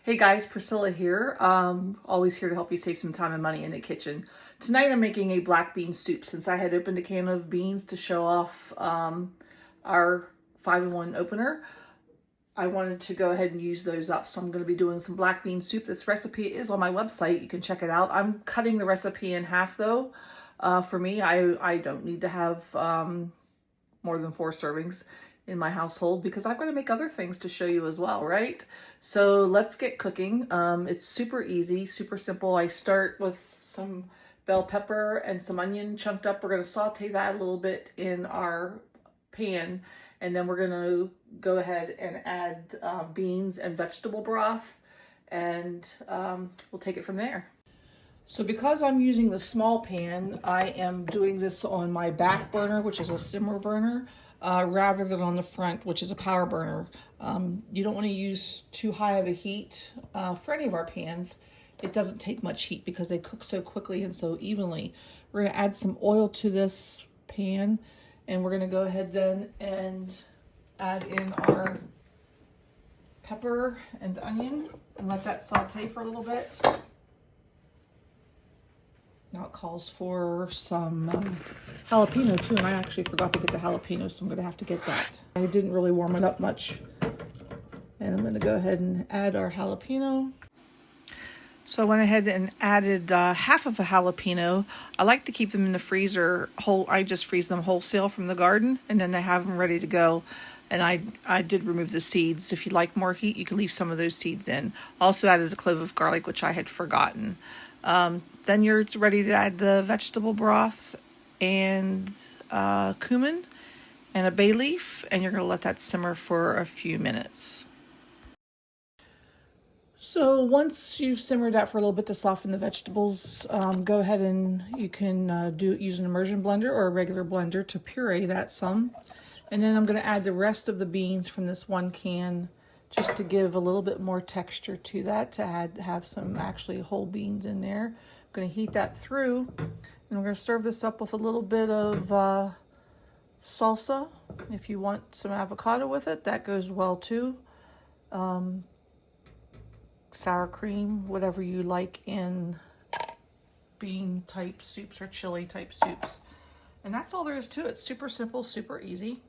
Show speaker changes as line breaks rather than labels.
Hey guys, Priscilla here. Always here to help you save some time and money in the kitchen. Tonight I'm making a black bean soup since I had opened a can of beans to show off our 5-in-1 opener. I wanted to go ahead and use those up, so I'm going to be doing some black bean soup. This recipe is on my website. You can check it out. I'm cutting the recipe in half though. For me, I don't need to have more than 4 servings in my household because I've got to make other things to show you as well, right? So let's get cooking. It's super easy, super simple. I start with some bell pepper and some onion chunked up. We're going to saute that a little bit in our pan, and then we're going to go ahead and add beans and vegetable broth, and we'll take it from there. So because I'm using the small pan, I am doing this on my back burner, which is a simmer burner, rather than on the front, which is a power burner. You don't want to use too high of a heat for any of our pans. It doesn't take much heat because they cook so quickly and so evenly. We're going to add some oil to this pan, and we're going to go ahead then and add in our pepper and onion and let that saute for a little bit. Now it calls for some jalapeno too, and I actually forgot to get the jalapeno, so I'm going to have to get that. I didn't really warm it up much. And I'm going to go ahead and add our jalapeno. So I went ahead and added half of a jalapeno. I like to keep them in the freezer whole. I just freeze them wholesale from the garden, and then I have them ready to go. And I did remove the seeds. If you like more heat, you can leave some of those seeds in. Also added a clove of garlic, which I had forgotten. Then you're ready to add the vegetable broth and cumin and a bay leaf, and you're going to let that simmer for a few minutes. So once you've simmered that for a little bit to soften the vegetables, go ahead and you can use an immersion blender or a regular blender to puree that some. And then I'm going to add the rest of the beans from this one can just to give a little bit more texture to that, to have some actually whole beans in there. I'm going to heat that through, and we're going to serve this up with a little bit of salsa. If you want some avocado with it, that goes well too. Sour cream, whatever you like in bean type soups or chili type soups. And that's all there is to it. Super simple, super easy.